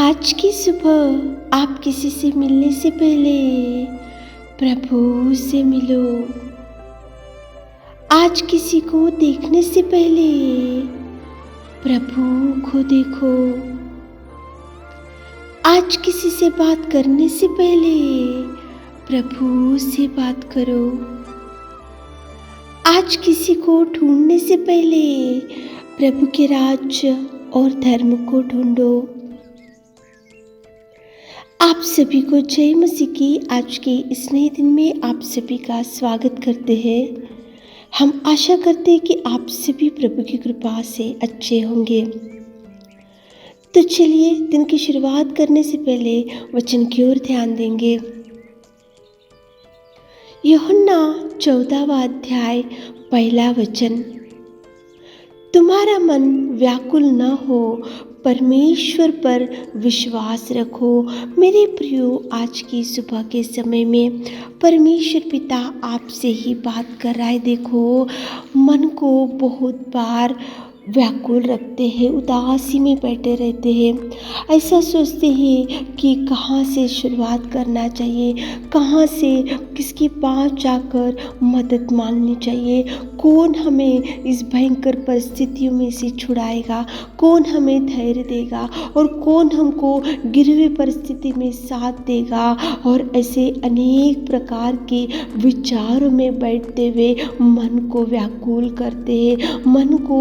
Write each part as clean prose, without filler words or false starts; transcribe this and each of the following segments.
आज की सुबह आप किसी से मिलने से पहले प्रभु से मिलो। आज किसी को देखने से पहले प्रभु को देखो। आज किसी से बात करने से पहले प्रभु से बात करो। आज किसी को ढूंढने से पहले प्रभु के राज्य और धर्म को ढूंढो। आप सभी को जय मसीह की आज के इस नए दिन में आप सभी का स्वागत करते हैं। हम आशा करते हैं कि आप सभी प्रभु की कृपा से अच्छे होंगे। तो चलिए दिन की शुरुआत करने से पहले वचन की ओर ध्यान देंगे। यूहन्ना 14वां अध्याय 1 वचन। तुम्हारा मन व्याकुल न हो, परमेश्वर पर विश्वास रखो। मेरे प्रियो, आज की सुबह के समय में परमेश्वर पिता आपसे ही बात कर रहा है। देखो, मन को बहुत बार व्याकुल रखते हैं, उदासी में बैठे रहते हैं, ऐसा सोचते हैं कि कहाँ से शुरुआत करना चाहिए, कहाँ से किसके पास जाकर मदद मांगनी चाहिए, कौन हमें इस भयंकर परिस्थितियों में से छुड़ाएगा, कौन हमें धैर्य देगा और कौन हमको गिरी हुई परिस्थिति में साथ देगा। और ऐसे अनेक प्रकार के विचारों में बैठते हुए मन को व्याकुल करते हैं, मन को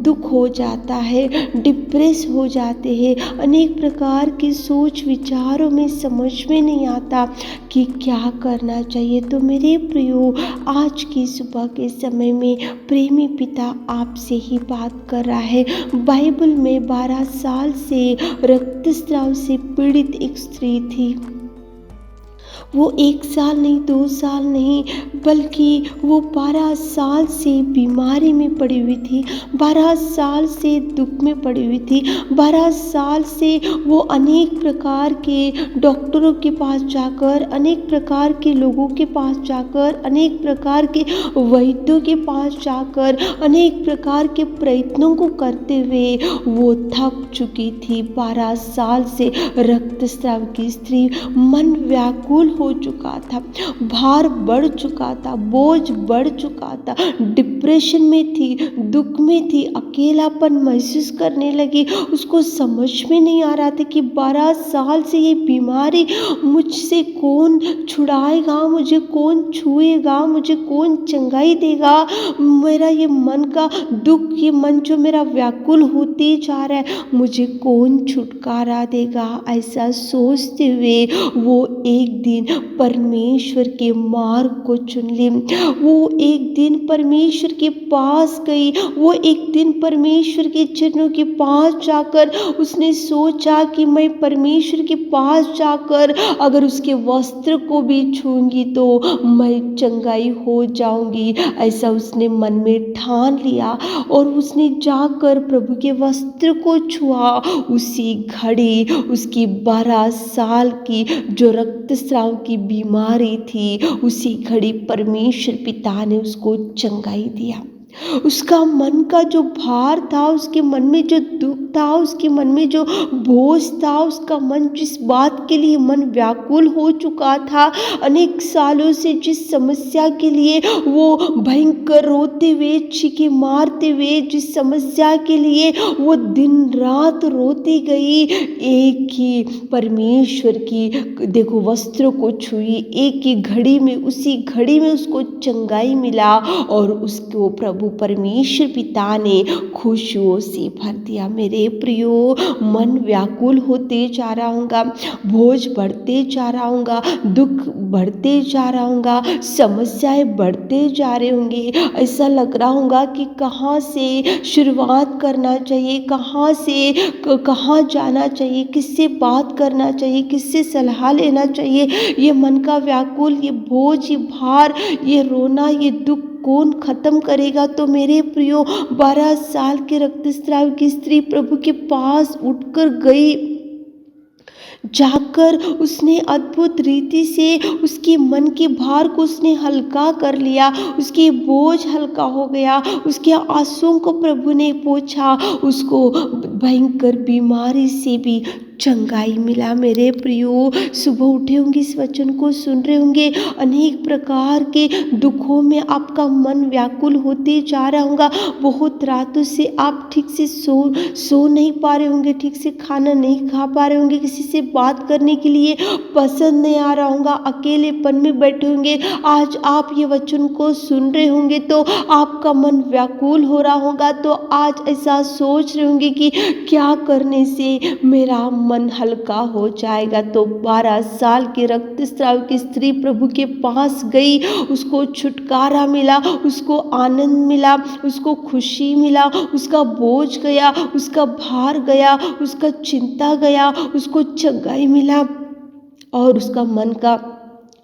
दुख हो जाता है, डिप्रेस हो जाते हैं, अनेक प्रकार की सोच विचारों में समझ में नहीं आता कि क्या करना चाहिए। तो मेरे प्रियो, आज की सुबह के समय में प्रेमी पिता आपसे ही बात कर रहा है। बाइबल में 12 साल से रक्तस्राव से पीड़ित एक स्त्री थी। वो 1 साल नहीं, 2 साल नहीं, बल्कि वो 12 साल से बीमारी में पड़ी हुई थी, 12 साल से दुख में पड़ी हुई थी, 12 साल से वो अनेक प्रकार के डॉक्टरों के पास जाकर, अनेक प्रकार के लोगों के पास जाकर, अनेक प्रकार के वैद्यों के पास जाकर, अनेक प्रकार के प्रयत्नों को करते हुए वो थक चुकी थी। 12 साल से रक्तस्राव की स्त्री, मन व्याकुल हो चुका था, भार बढ़ चुका था, बोझ बढ़ चुका था, डिप्रेशन में थी, दुख में थी, अकेलापन महसूस करने लगी। उसको समझ में नहीं आ रहा था कि 12 साल से ये बीमारी मुझसे कौन छुड़ाएगा, मुझे कौन छुएगा, मुझे कौन चंगाई देगा। मेरा ये मन का दुख, ये मन जो मेरा व्याकुल होते जा रहा है, मुझे कौन छुटकारा देगा। ऐसा सोचते हुए वो एक दिन परमेश्वर के मार्ग को चुन ली। वो एक दिन परमेश्वर के पास गई, वो एक दिन परमेश्वर के चरणों के पास जाकर उसने सोचा कि मैं परमेश्वर के पास जाकर अगर उसके वस्त्र को भी छूंगी तो मैं चंगाई हो जाऊंगी। ऐसा उसने मन में ठान लिया और उसने जाकर प्रभु के वस्त्र को छुआ। उसी घड़ी उसकी 12 साल की जो रक्तस्राव की बीमारी थी, उसी घड़ी परमेश्वर पिता ने उसको चंगाई दिया। उसका मन का जो भार था, उसके मन में जो दुख था, उसके मन में जो बोझ था, उसका मन जिस बात के लिए मन व्याकुल हो चुका था, अनेक सालों से जिस समस्या के लिए वो भयंकर रोते हुए, चीखे मारते हुए, जिस समस्या के लिए वो दिन रात रोती गई, एक ही परमेश्वर की देखो वस्त्रों को छुई, एक ही घड़ी में, उसी घड़ी में उसको चंगाई मिला और उसको प्रभु परमेश्वर पिता ने खुशियों से भर दिया। मेरे प्रियो, मन व्याकुल होते जा रहा होगा, बोझ बढ़ते जा रहा होगा, दुख बढ़ते जा रहा होगा, समस्याएं बढ़ते जा रहे होंगे। ऐसा लग रहा होगा कि कहाँ से शुरुआत करना चाहिए, कहाँ से कहाँ जाना चाहिए, किससे बात करना चाहिए, किससे सलाह लेना चाहिए। ये मन का व्याकुल, ये बोझ, ये भार, ये रोना, ये दुख कौन खत्म करेगा। तो मेरे प्रियो, 12 साल के रक्तस्राव की स्त्री प्रभु के पास उठकर गई, जाकर उसने अद्भुत रीति से उसके मन के भार को उसने हल्का कर लिया, उसके बोझ हल्का हो गया, उसके आंसुओं को प्रभु ने पोंछा, उसको भयंकर बीमारी से भी चंगाई मिला मेरे प्रियो। सुबह उठे होंगे, इस वचन को सुन रहे होंगे, अनेक प्रकार के दुखों में आपका मन व्याकुल होते जा रहा होगा। बहुत रातों से आप ठीक से सो नहीं पा रहे होंगे, ठीक से खाना नहीं खा पा रहे होंगे, किसी से बात करने के लिए पसंद नहीं आ रहा होगा, अकेलेपन में बैठे होंगे। आज आप ये वचन को सुन रहे होंगे तो आपका मन व्याकुल हो रहा होगा। तो आज ऐसा सोच रहे होंगे कि क्या करने से मेरा मन हल्का हो जाएगा। तो 12 साल के रक्तस्राव की स्त्री प्रभु के पास गई, उसको छुटकारा मिला, उसको आनंद मिला, उसको खुशी मिला, उसका बोझ गया, उसका भार गया, उसका चिंता गया, उसको चंगाई मिला और उसका मन का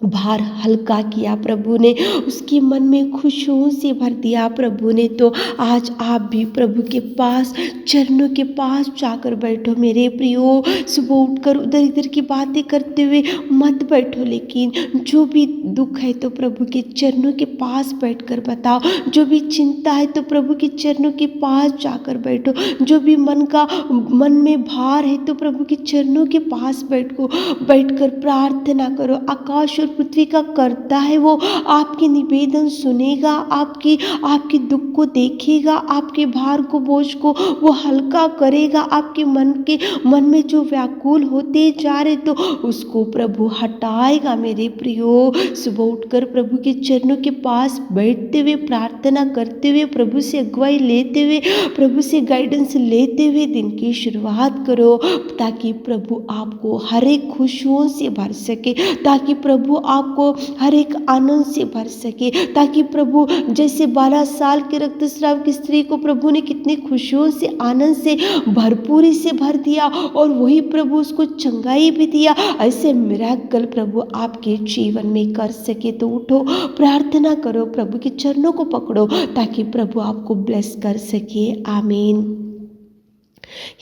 भार हल्का किया प्रभु ने, उसके मन में खुशियों से भर दिया प्रभु ने। तो आज आप भी प्रभु के पास, चरणों के पास जाकर बैठो मेरे प्रियो। सुबह उठकर उधर इधर की बातें करते हुए मत बैठो, लेकिन जो भी दुख है तो प्रभु के चरणों के पास बैठकर बताओ। जो भी चिंता है तो प्रभु के चरणों के पास जाकर बैठो। जो भी मन में भार है तो प्रभु के चरणों के पास बैठकर प्रार्थना करो। आकाश और पृथ्वी का कर्ता है वो, आपके निवेदन सुनेगा, आपके दुख को देखेगा, आपके भार को, बोझ को वो हल्का करेगा। आपके मन में जो व्याकुल होते जा रहे तो उसको प्रभु हटाएगा मेरे प्रियो। सुबह उठकर प्रभु के चरणों के पास बैठते हुए, प्रार्थना करते हुए, प्रभु से अगुवाई लेते हुए, प्रभु से गाइडेंस लेते हुए दिन की शुरुआत करो, ताकि प्रभु आपको हर एक खुशियों से भर सके, ताकि प्रभु आपको हर एक आनंद से भर सके, ताकि प्रभु जैसे 12 साल के रक्तस्राव की स्त्री को प्रभु ने कितनी खुशियों से, आनंद से, भरपूरी से भर दिया और वही प्रभु उसको चंगाई भी दिया, ऐसे मिरेकल प्रभु आपके जीवन में कर सके। तो उठो, प्रार्थना करो, प्रभु के चरणों को पकड़ो, ताकि प्रभु आपको ब्लेस कर सके। आमीन।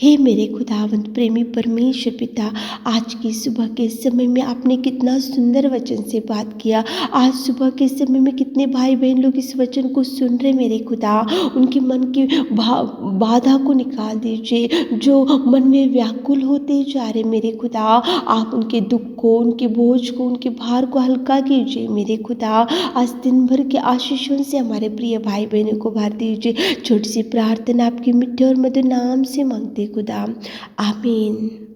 हे मेरे खुदावंत प्रेमी परमेश्वर पिता, आज की सुबह के समय में आपने कितना सुंदर वचन से बात किया। आज सुबह के समय में कितने भाई बहन लोग इस वचन को सुन रहे मेरे खुदा, उनके मन की बाधा को निकाल दीजिए, जो मन में व्याकुल होते जा रहे मेरे खुदा, आप उनके दुख को, उनके बोझ को, उनके भार को हल्का कीजिए मेरे खुदा। आज दिन भर के आशीषों से हमारे प्रिय भाई बहनों को भर दीजिए। छोटी सी प्रार्थना आपके मिठे और मधुर नाम से मांगते खुदा, आमीन।